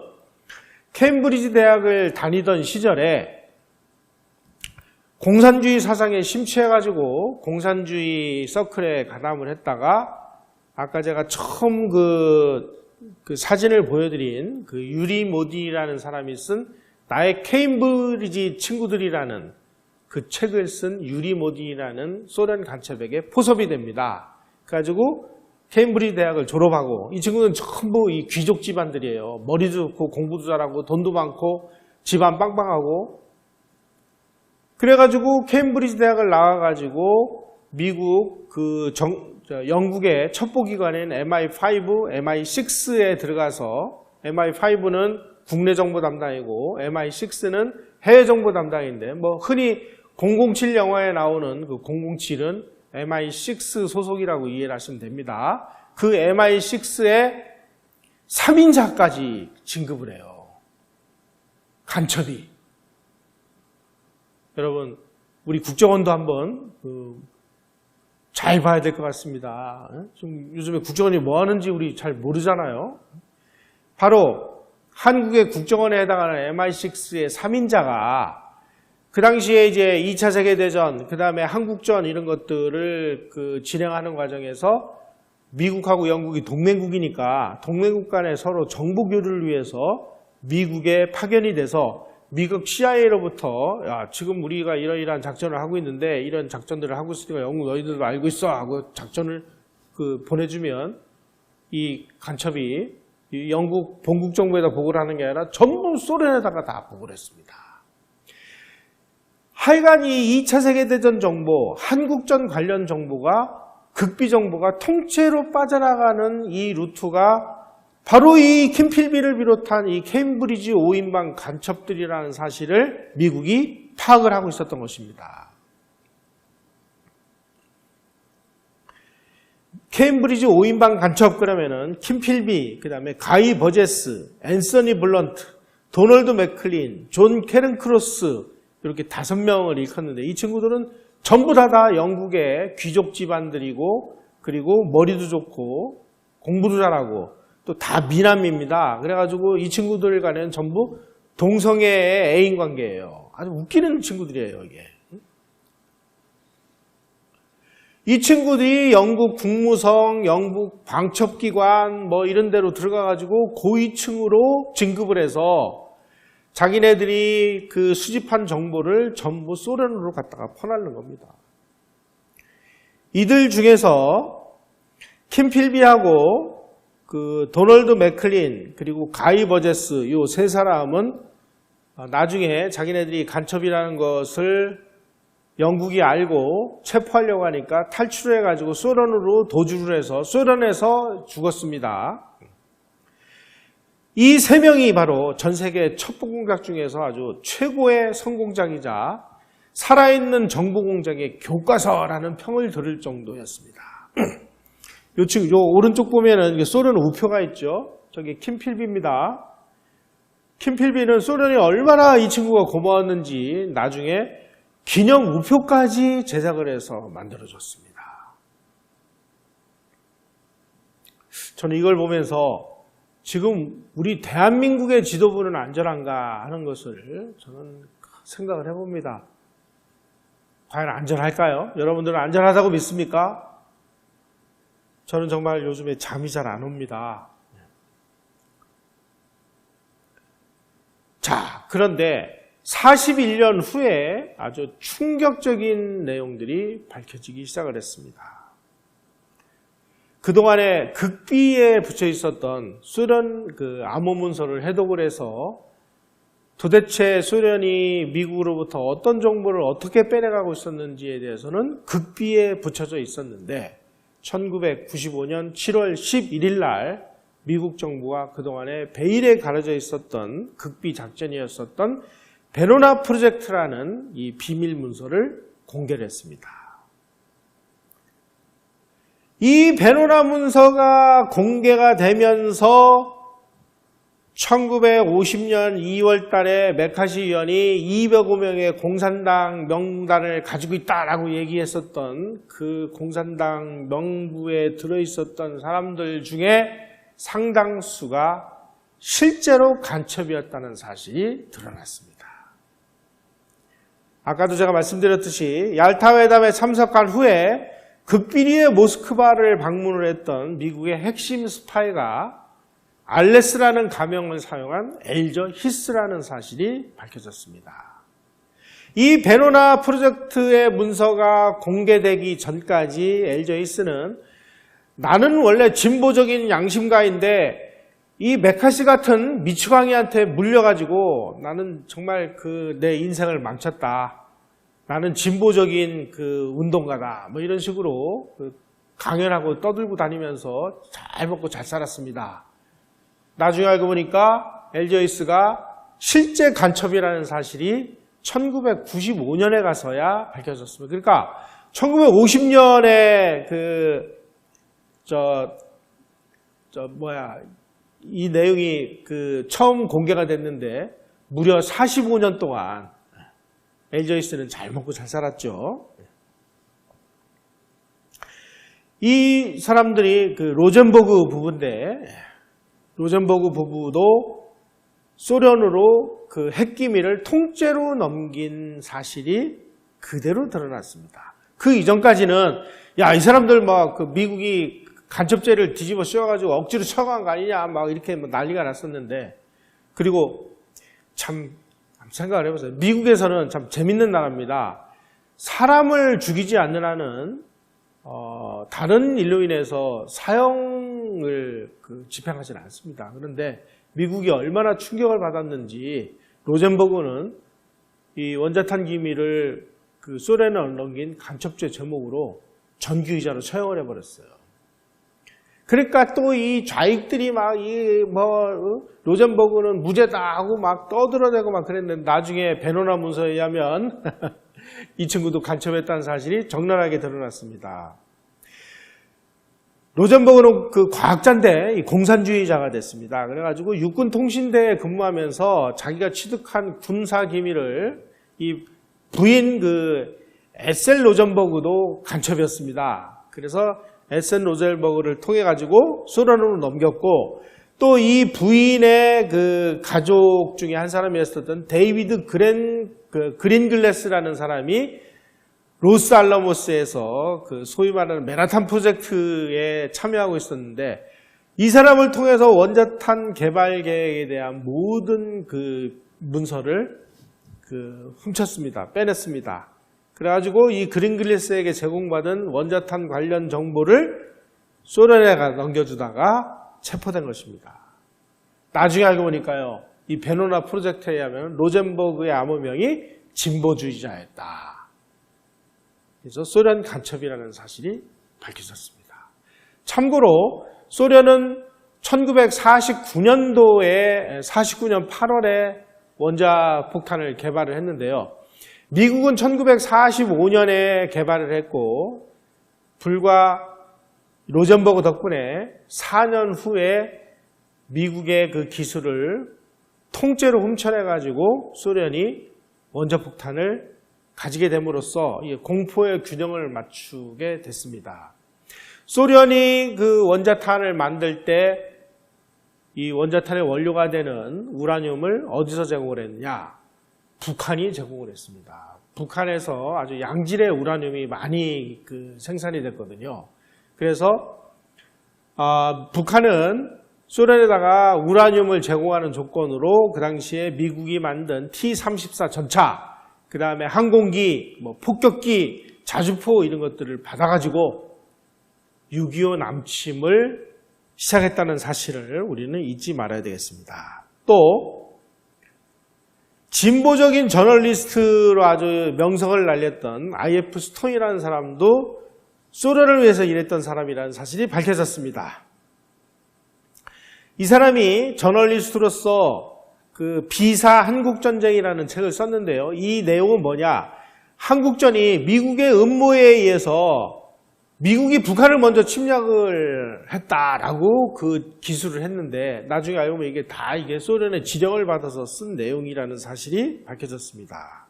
케임브리지 대학을 다니던 시절에 공산주의 사상에 심취해가지고 공산주의 서클에 가담을 했다가 아까 제가 처음 그 사진을 보여드린 그 유리 모디라는 사람이 쓴 나의 케임브리지 친구들이라는 그 책을 쓴 유리 모디라는 소련 간첩에게 포섭이 됩니다. 그래가지고 케임브리지 대학을 졸업하고 이 친구는 전부 이 귀족 집안들이에요. 머리도 좋고 공부도 잘하고 돈도 많고 집안 빵빵하고 그래가지고 케임브리지 대학을 나와가지고 미국 영국의 첩보기관인 MI5, MI6에 들어가서 MI5는 국내 정보 담당이고 MI6는 해외 정보 담당인데 뭐 흔히 007 영화에 나오는 그 007은 MI6 소속이라고 이해를 하시면 됩니다. 그 MI6의 3인자까지 진급을 해요. 간첩이. 여러분 우리 국정원도 한번 잘 봐야 될 것 같습니다. 좀 요즘에 국정원이 뭐 하는지 우리 잘 모르잖아요. 바로 한국의 국정원에 해당하는 MI6의 3인자가 그 당시에 이제 2차 세계대전, 그 다음에 한국전 이런 것들을 진행하는 과정에서 미국하고 영국이 동맹국이니까 동맹국 간에 서로 정보 교류를 위해서 미국에 파견이 돼서 미국 CIA로부터 야, 지금 우리가 이러이러한 작전을 하고 있는데 이런 작전들을 하고 있으니까 영국 너희들도 알고 있어 하고 작전을 보내주면 이 간첩이 이 영국 본국 정부에다 보고를 하는 게 아니라 전부 소련에다가 다 보고를 했습니다. 하여간 이 2차 세계대전 정보, 한국전 관련 정보가 극비 정보가 통째로 빠져나가는 이 루트가 바로 이 킴필비를 비롯한 이 케임브리지 5인방 간첩들이라는 사실을 미국이 파악을 하고 있었던 것입니다. 케임브리지 5인방 간첩 그러면은 킴필비, 그 다음에 가이 버제스, 앤서니 블런트, 도널드 맥클린, 존 캐런크로스 이렇게 5명을 일컫는데 이 친구들은 전부 다 영국의 귀족 집안들이고 그리고 머리도 좋고 공부도 잘하고 또 다 미남입니다. 그래가지고 이 친구들 간에는 전부 동성애의 애인 관계예요. 아주 웃기는 친구들이에요, 이게. 이 친구들이 영국 국무성, 영국 광첩기관 뭐 이런 데로 들어가가지고 고위층으로 진급을 해서 자기네들이 그 수집한 정보를 전부 소련으로 갖다가 퍼나르는 겁니다. 이들 중에서 킴 필비하고 그 도널드 맥클린 그리고 가이 버제스 요 세 사람은 나중에 자기네들이 간첩이라는 것을 영국이 알고 체포하려고 하니까 탈출해가지고 소련으로 도주를 해서 소련에서 죽었습니다. 이 세 명이 바로 전 세계 첩보공작 중에서 아주 최고의 성공작이자 살아있는 정보공작의 교과서라는 평을 들을 정도였습니다. 요 오른쪽 보면은 소련 우표가 있죠. 저기 킴 필비입니다. 킴 필비는 소련이 얼마나 이 친구가 고마웠는지 나중에 기념 우표까지 제작을 해서 만들어줬습니다. 저는 이걸 보면서 지금 우리 대한민국의 지도부는 안전한가 하는 것을 저는 생각을 해봅니다. 과연 안전할까요? 여러분들은 안전하다고 믿습니까? 저는 정말 요즘에 잠이 잘 안 옵니다. 자, 그런데 41년 후에 아주 충격적인 내용들이 밝혀지기 시작을 했습니다. 그동안에 극비에 붙여 있었던 소련 그 암호문서를 해독을 해서 도대체 소련이 미국으로부터 어떤 정보를 어떻게 빼내가고 있었는지에 대해서는 극비에 붙여져 있었는데 1995년 7월 11일 날 미국 정부가 그동안에 베일에 가려져 있었던 극비 작전이었었던 베로나 프로젝트라는 이 비밀 문서를 공개를 했습니다. 이 베로나 문서가 공개가 되면서 1950년 2월 달에 메카시 의원이 205명의 공산당 명단을 가지고 있다라고 얘기했었던 그 공산당 명부에 들어있었던 사람들 중에 상당수가 실제로 간첩이었다는 사실이 드러났습니다. 아까도 제가 말씀드렸듯이 얄타 회담에 참석한 후에 극비리의 모스크바를 방문을 했던 미국의 핵심 스파이가 알레스라는 가명을 사용한 엘저 히스라는 사실이 밝혀졌습니다. 이 베로나 프로젝트의 문서가 공개되기 전까지 엘저 히스는 나는 원래 진보적인 양심가인데 이 메카시 같은 미치광이한테 물려가지고 나는 정말 내 인생을 망쳤다. 나는 진보적인 운동가다. 뭐 이런 식으로 강연하고 떠들고 다니면서 잘 먹고 잘 살았습니다. 나중에 알고 보니까 엘저 히스가 실제 간첩이라는 사실이 1995년에 가서야 밝혀졌습니다. 그러니까 1950년에 이 내용이 처음 공개가 됐는데 무려 45년 동안 엘저 히스는 잘 먹고 잘 살았죠. 이 사람들이 로젠버그 부부인데 로젠버그 부부도 소련으로 핵기밀을 통째로 넘긴 사실이 그대로 드러났습니다. 그 이전까지는 이 사람들 미국이 간첩죄를 뒤집어 씌워가지고 억지로 처형한 거 아니냐 이렇게 난리가 났었는데 그리고 참 생각을 해보세요. 미국에서는 참 재밌는 나라입니다. 사람을 죽이지 않는 한은 다른 일로 인해서 사형을 집행하지는 않습니다. 그런데 미국이 얼마나 충격을 받았는지 로젠버그는 이 원자탄 기밀을 소련에 넘긴 간첩죄 제목으로 전규이자로 처형을 해버렸어요. 그러니까 또 이 좌익들이 로젠버그는 무죄다 하고 떠들어대고 그랬는데 나중에 베로나 문서에 의하면 이 친구도 간첩했다는 사실이 적나라하게 드러났습니다. 로젠버그는 과학자인데 공산주의자가 됐습니다. 그래가지고 육군통신대에 근무하면서 자기가 취득한 군사 기밀을 이 부인 에셀 로젠버그도 간첩이었습니다. 그래서 에셀 로젠버그를 통해 가지고 소련으로 넘겼고 또 이 부인의 그 가족 중에 한 사람이었었던 데이비드 그린글래스라는 사람이 로스알라모스에서 그 소위 말하는 맨하탄 프로젝트에 참여하고 있었는데, 이 사람을 통해서 원자탄 개발 계획에 대한 모든 그 문서를 훔쳤습니다. 빼냈습니다. 그래가지고 이 그린글래스에게 제공받은 원자탄 관련 정보를 소련에 넘겨주다가 체포된 것입니다. 나중에 알고 보니까요, 이 베노나 프로젝트에 의하면 로젠버그의 암호명이 진보주의자였다. 그래서 소련 간첩이라는 사실이 밝혀졌습니다. 참고로 소련은 1949년도에 49년 8월에 원자폭탄을 개발을 했는데요. 미국은 1945년에 개발을 했고, 불과 로젠버그 덕분에 4년 후에 미국의 그 기술을 통째로 훔쳐내가지고 소련이 원자폭탄을 가지게 됨으로써 공포의 균형을 맞추게 됐습니다. 소련이 그 원자탄을 만들 때 이 원자탄의 원료가 되는 우라늄을 어디서 제공을 했느냐? 북한이 제공을 했습니다. 북한에서 아주 양질의 우라늄이 많이 생산이 됐거든요. 그래서 북한은 소련에다가 우라늄을 제공하는 조건으로 그 당시에 미국이 만든 T-34 전차, 그 다음에 항공기, 폭격기, 자주포 이런 것들을 받아가지고 6.25 남침을 시작했다는 사실을 우리는 잊지 말아야 되겠습니다. 또 진보적인 저널리스트로 아주 명성을 날렸던 I.F. 스톤이라는 사람도 소련을 위해서 일했던 사람이라는 사실이 밝혀졌습니다. 이 사람이 저널리스트로서 그 비사 한국전쟁이라는 책을 썼는데요. 이 내용은 뭐냐? 한국전이 미국의 음모에 의해서 미국이 북한을 먼저 침략을 했다라고 그 기술을 했는데, 나중에 알고 보면 이게 소련의 지령을 받아서 쓴 내용이라는 사실이 밝혀졌습니다.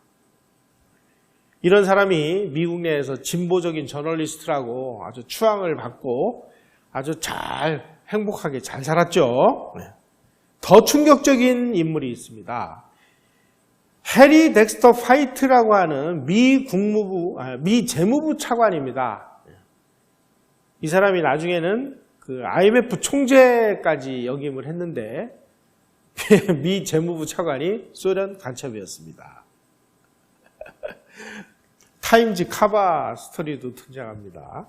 이런 사람이 미국 내에서 진보적인 저널리스트라고 아주 추앙을 받고 아주 행복하게 잘 살았죠. 더 충격적인 인물이 있습니다. 해리 덱스터 파이트라고 하는 미 재무부 차관입니다. 이 사람이 나중에는 그 IMF 총재까지 역임을 했는데 미 재무부 차관이 소련 간첩이었습니다. 타임즈 카바 스토리도 등장합니다.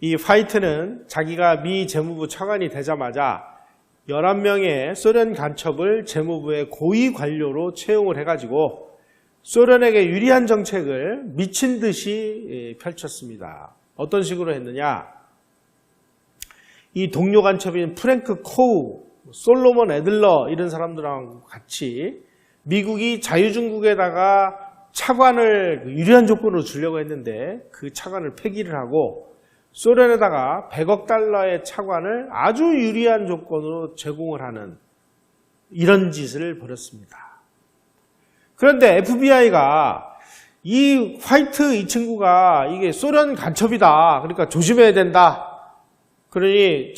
이 파이트는 자기가 미 재무부 차관이 되자마자 11명의 소련 간첩을 재무부의 고위 관료로 채용을 해가지고 소련에게 유리한 정책을 미친 듯이 펼쳤습니다. 어떤 식으로 했느냐? 이 동료 간첩인 프랭크 코우, 솔로몬 애들러 이런 사람들하고 같이 미국이 자유중국에다가 차관을 유리한 조건으로 주려고 했는데 그 차관을 폐기를 하고 소련에다가 100억 달러의 차관을 아주 유리한 조건으로 제공을 하는 이런 짓을 벌였습니다. 그런데 FBI가 이 화이트 이 친구가 이게 소련 간첩이다. 그러니까 조심해야 된다. 그러니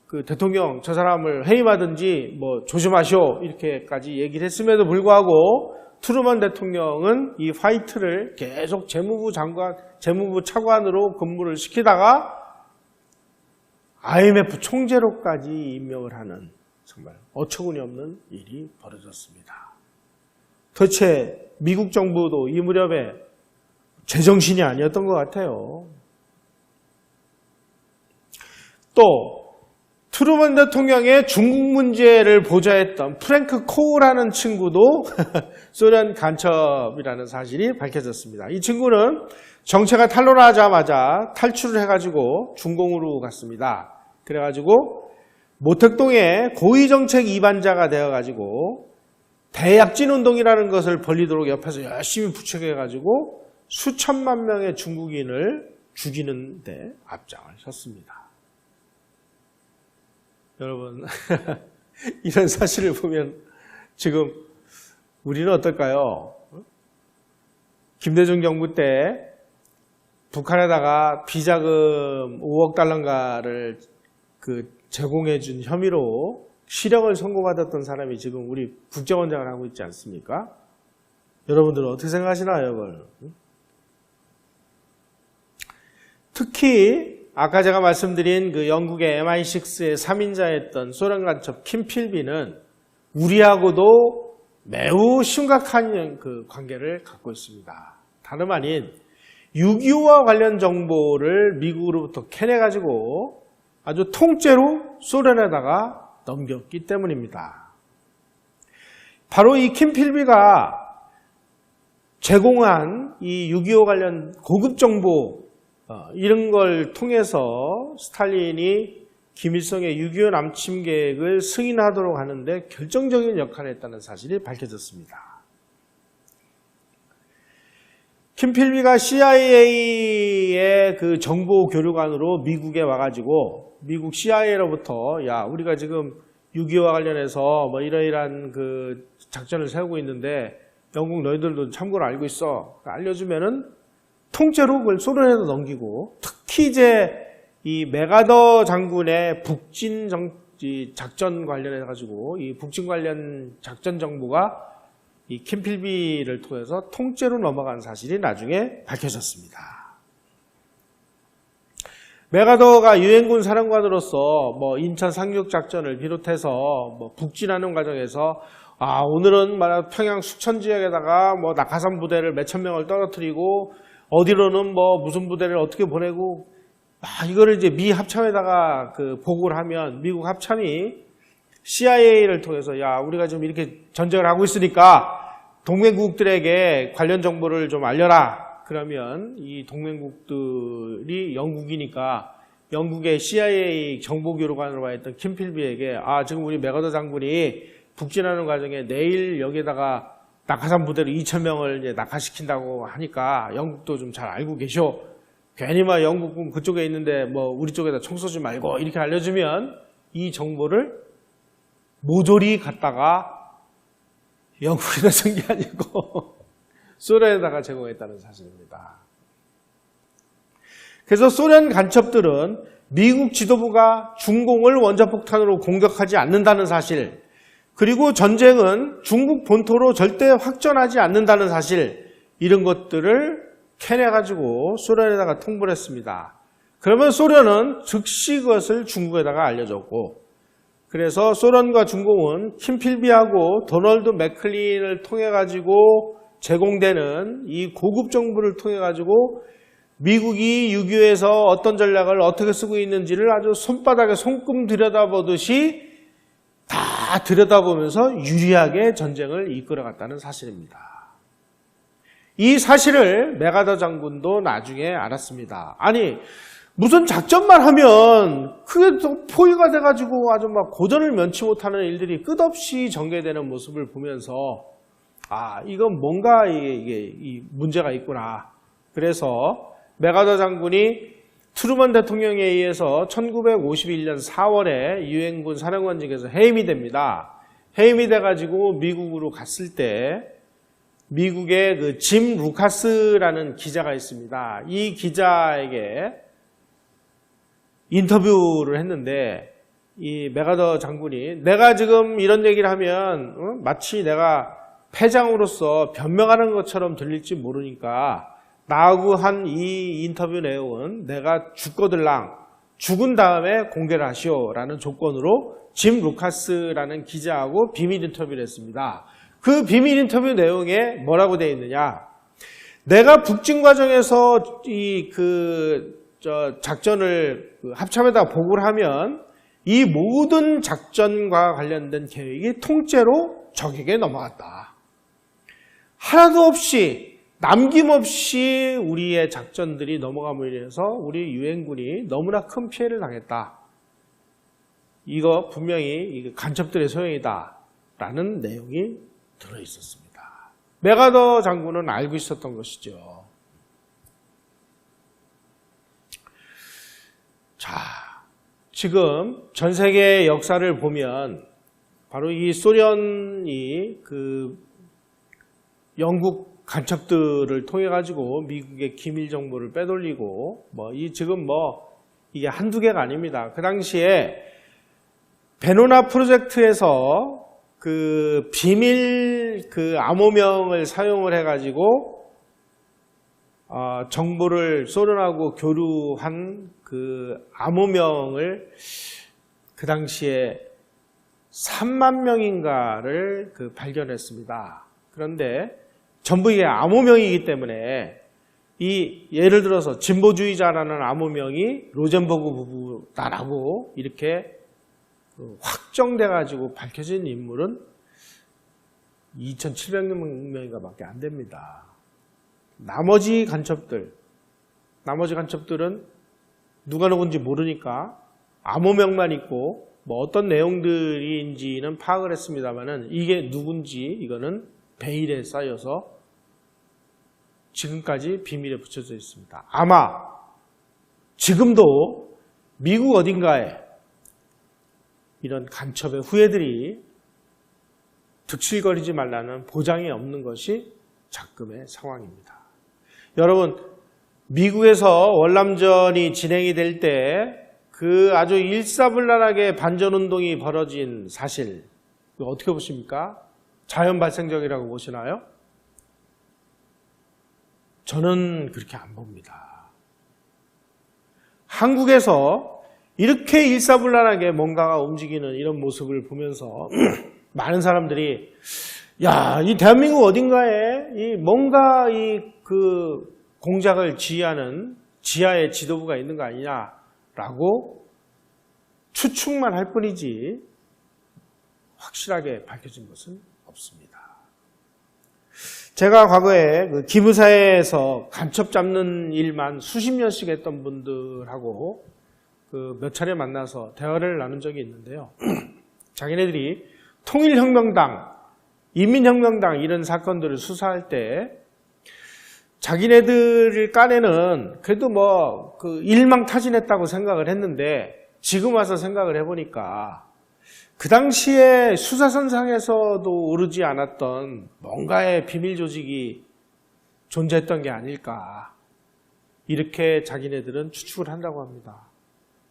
그 대통령 저 사람을 해임하든지 조심하시오 이렇게까지 얘기를 했음에도 불구하고 트루먼 대통령은 이 화이트를 계속 재무부 차관으로 근무를 시키다가 IMF 총재로까지 임명을 하는 정말 어처구니 없는 일이 벌어졌습니다. 도대체 미국 정부도 이 무렵에 제정신이 아니었던 것 같아요. 또 트루먼 대통령의 중국 문제를 보좌했던 프랭크 코우라는 친구도 소련 간첩이라는 사실이 밝혀졌습니다. 이 친구는 정체가 탄로나자마자 탈출을 해가지고 중공으로 갔습니다. 그래가지고 모택동의 고위정책 2반자가 되어가지고 대약진 운동이라는 것을 벌리도록 옆에서 열심히 부추겨가지고 수천만 명의 중국인을 죽이는 데 앞장을 섰습니다. 여러분 이런 사실을 보면 지금 우리는 어떨까요? 김대중 정부 때 북한에다가 비자금 5억 달러인가를 제공해준 혐의로 실형을 선고받았던 사람이 지금 우리 국정원장을 하고 있지 않습니까? 여러분들은 어떻게 생각하시나요, 이걸? 특히 아까 제가 말씀드린 그 영국의 MI6의 3인자였던 소련 간첩 킴 필비는 우리하고도 매우 심각한 그 관계를 갖고 있습니다. 다름 아닌 6.25와 관련 정보를 미국으로부터 캐내가지고 아주 통째로 소련에다가 넘겼기 때문입니다. 바로 이 킴 필비가 제공한 이 6.25 관련 고급 정보 이런 걸 통해서 스탈린이 김일성의 6.25 남침 계획을 승인하도록 하는데 결정적인 역할을 했다는 사실이 밝혀졌습니다. 킴 필비가 CIA의 그 정보 교류관으로 미국에 와가지고 미국 CIA로부터 야 우리가 지금 6.25와 관련해서 뭐 이러이러한 그 작전을 세우고 있는데 영국 너희들도 참고로 알고 있어 알려주면은 통째로 그걸 소련에다 넘기고 특히 이제 이 메가더 장군의 북진 작전 관련해 가지고 이 북진 관련 작전 정보가 이 킴 필비를 통해서 통째로 넘어간 사실이 나중에 밝혀졌습니다. 메가더가 유엔군 사령관으로서 뭐 인천 상륙 작전을 비롯해서 뭐 북진하는 과정에서 오늘은 말하자면 평양 숙천 지역에다가 뭐 낙하산 부대를 몇천 명을 떨어뜨리고 어디로는 뭐 무슨 부대를 어떻게 보내고 이거를 이제 미 합참에다가 그 보고를 하면 미국 합참이 CIA를 통해서 야 우리가 지금 이렇게 전쟁을 하고 있으니까 동맹국들에게 관련 정보를 좀 알려라. 그러면 이 동맹국들이 영국이니까 영국의 CIA 정보교류관으로 와 있던 킴 필비에게 지금 우리 메가더 장군이 북진하는 과정에 내일 여기에다가 낙하산 부대로 2,000명을 이제 낙하시킨다고 하니까 영국도 좀 잘 알고 계셔. 괜히 막 영국군 그쪽에 있는데 뭐 우리 쪽에다 총 쏘지 말고 이렇게 알려주면 이 정보를 모조리 갖다가 영국에다 쓴 게 아니고 소련에다가 제공했다는 사실입니다. 그래서 소련 간첩들은 미국 지도부가 중공을 원자폭탄으로 공격하지 않는다는 사실, 그리고 전쟁은 중국 본토로 절대 확전하지 않는다는 사실, 이런 것들을 캐내가지고 소련에다가 통보를 했습니다. 그러면 소련은 즉시 그것을 중국에다가 알려줬고, 그래서 소련과 중공은 킴 필비하고 도널드 맥클린을 통해가지고 제공되는 이 고급 정보를 통해가지고 미국이 6.25에서 어떤 전략을 어떻게 쓰고 있는지를 아주 손바닥에 손금 들여다보듯이 다 들여다보면서 유리하게 전쟁을 이끌어갔다는 사실입니다. 이 사실을 메가더 장군도 나중에 알았습니다. 아니 무슨 작전만 하면 그게 또 포위가 돼가지고 아주 막 고전을 면치 못하는 일들이 끝없이 전개되는 모습을 보면서 이건 뭔가 이게 문제가 있구나. 그래서 메가더 장군이 트루먼 대통령에 의해서 1951년 4월에 유엔군 사령관직에서 해임이 됩니다. 해임이 돼가지고 미국으로 갔을 때 미국의 그 짐 루카스라는 기자가 있습니다. 이 기자에게 인터뷰를 했는데 이 메가더 장군이 내가 지금 이런 얘기를 하면 마치 내가 패장으로서 변명하는 것처럼 들릴지 모르니까 나하고 한 이 인터뷰 내용은 내가 죽거들랑 죽은 다음에 공개를 하시오라는 조건으로 짐 루카스라는 기자하고 비밀 인터뷰를 했습니다. 그 비밀 인터뷰 내용에 뭐라고 되어 있느냐? 내가 북진 과정에서 작전을 합참에다 보고를 하면 이 모든 작전과 관련된 계획이 통째로 적에게 넘어갔다. 하나도 없이 남김없이 우리의 작전들이 넘어감으로 인해서 우리 유엔군이 너무나 큰 피해를 당했다. 이거 분명히 간첩들의 소행이다 라는 내용이 들어있었습니다. 메가더 장군은 알고 있었던 것이죠. 자, 지금 전 세계 역사를 보면 바로 이 소련이 그 영국 간첩들을 통해 가지고 미국의 기밀 정보를 빼돌리고 지금 이게 한두 개가 아닙니다. 그 당시에 베노나 프로젝트에서 그 비밀 그 암호명을 사용을 해가지고 정보를 소련하고 교류한 그 암호명을 그 당시에 3만 명인가를 그 발견했습니다. 그런데 전부 이게 암호명이기 때문에 이 예를 들어서 진보주의자라는 암호명이 로젠버그 부부다라고 이렇게 확정돼 가지고 밝혀진 인물은 2,700명인가 밖에 안 됩니다. 나머지 간첩들은 누가 누군지 모르니까 암호명만 있고 뭐 어떤 내용들인지는 파악을 했습니다만은 이게 누군지 이거는 베일에 쌓여서 지금까지 비밀에 붙여져 있습니다. 아마 지금도 미국 어딘가에 이런 간첩의 후예들이 득실거리지 말라는 보장이 없는 것이 작금의 상황입니다. 여러분, 미국에서 월남전이 진행이 될 때 그 아주 일사불란하게 반전운동이 벌어진 사실, 이거 어떻게 보십니까? 자연 발생적이라고 보시나요? 저는 그렇게 안 봅니다. 한국에서 이렇게 일사불란하게 뭔가가 움직이는 이런 모습을 보면서 많은 사람들이 야, 이 대한민국 어딘가에 이 뭔가 그 공작을 지휘하는 지하의 지도부가 있는 거 아니냐라고 추측만 할 뿐이지 확실하게 밝혀진 것은 없습니다. 제가 과거에 그 기무사에서 간첩 잡는 일만 수십 년씩 했던 분들하고 그 몇 차례 만나서 대화를 나눈 적이 있는데요. 자기네들이 통일혁명당, 인민혁명당 이런 사건들을 수사할 때 자기네들을 까내는 그래도 뭐 그 일망타진했다고 생각을 했는데 지금 와서 생각을 해보니까 그 당시에 수사선상에서도 오르지 않았던 뭔가의 비밀 조직이 존재했던 게 아닐까 이렇게 자기네들은 추측을 한다고 합니다.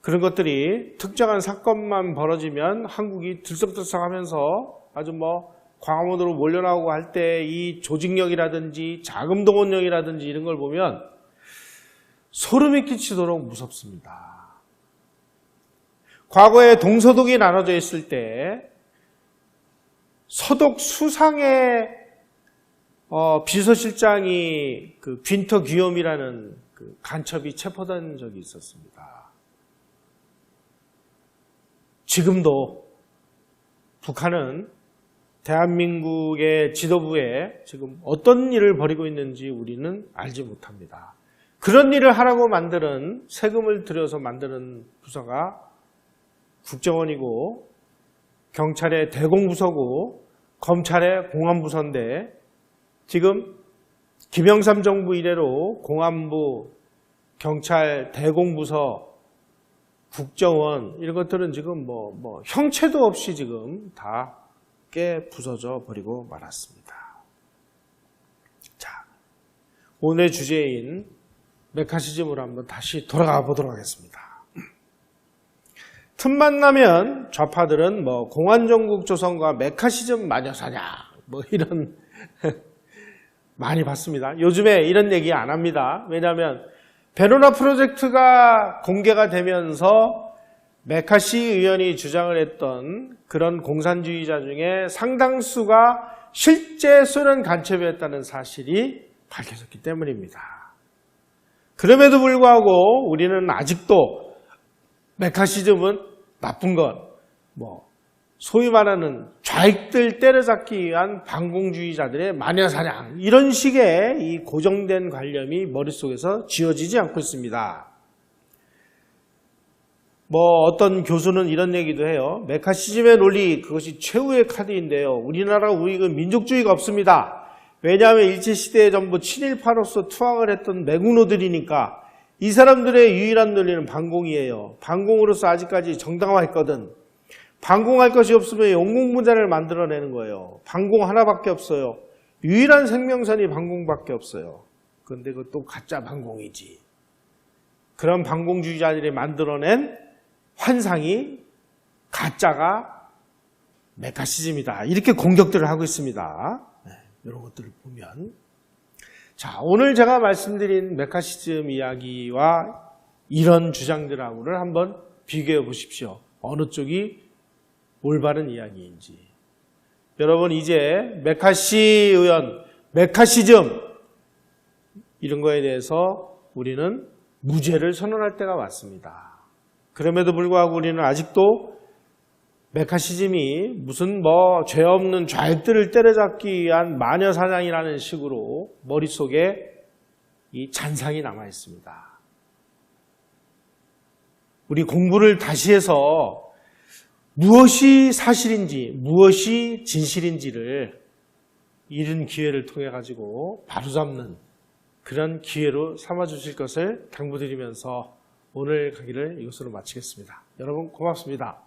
그런 것들이 특정한 사건만 벌어지면 한국이 들썩들썩하면서 아주 뭐 광화문으로 몰려나오고 할 때 이 조직력이라든지 자금 동원력이라든지 이런 걸 보면 소름이 끼치도록 무섭습니다. 과거에 동서독이 나눠져 있을 때 서독 수상의 비서실장이 그 귄터 귀염이라는 그 간첩이 체포된 적이 있었습니다. 지금도 북한은 대한민국의 지도부에 지금 어떤 일을 벌이고 있는지 우리는 알지 못합니다. 그런 일을 하라고 만드는 세금을 들여서 만드는 부서가 국정원이고 경찰의 대공부서고 검찰의 공안부서인데 지금 김영삼 정부 이래로 공안부, 경찰, 대공부서, 국정원 이런 것들은 지금 뭐 형체도 없이 지금 다 깨 부서져 버리고 말았습니다. 자, 오늘의 주제인 메카시즘으로 한번 다시 돌아가 보도록 하겠습니다. 틈만 나면 좌파들은 뭐 공안정국 조성과 메카시즘 마녀사냐 뭐 이런 많이 봤습니다. 요즘에 이런 얘기 안 합니다. 왜냐하면 베로나 프로젝트가 공개가 되면서 메카시 의원이 주장을 했던 그런 공산주의자 중에 상당수가 실제 소련 간첩이었다는 사실이 밝혀졌기 때문입니다. 그럼에도 불구하고 우리는 아직도 메카시즘은 나쁜 것, 소위 말하는 좌익들 때려잡기 위한 반공주의자들의 마녀사냥 이런 식의 이 고정된 관념이 머릿속에서 지워지지 않고 있습니다. 어떤 교수는 이런 얘기도 해요. 메카시즘의 논리 그것이 최후의 카드인데요. 우리나라 우익은 민족주의가 없습니다. 왜냐하면 일제시대에 전부 친일파로서 투항을 했던 매국노들이니까 이 사람들의 유일한 논리는 반공이에요. 반공으로서 아직까지 정당화했거든. 반공할 것이 없으면 영웅문자를 만들어내는 거예요. 반공 하나밖에 없어요. 유일한 생명선이 반공밖에 없어요. 그런데 그것도 가짜 반공이지. 그런 반공주의자들이 만들어낸 환상이 가짜가 메카시즘이다. 이렇게 공격들을 하고 있습니다. 이런 것들을 보면. 자, 오늘 제가 말씀드린 메카시즘 이야기와 이런 주장들하고를 한번 비교해 보십시오. 어느 쪽이 올바른 이야기인지. 여러분, 이제 메카시 의원, 메카시즘 이런 거에 대해서 우리는 무죄를 선언할 때가 왔습니다. 그럼에도 불구하고 우리는 아직도 메카시즘이 무슨 죄 없는 좌익들을 때려잡기 위한 마녀 사냥이라는 식으로 머릿속에 이 잔상이 남아 있습니다. 우리 공부를 다시 해서 무엇이 사실인지, 무엇이 진실인지를 이런 기회를 통해 가지고 바로잡는 그런 기회로 삼아주실 것을 당부드리면서 오늘 강의를 이것으로 마치겠습니다. 여러분 고맙습니다.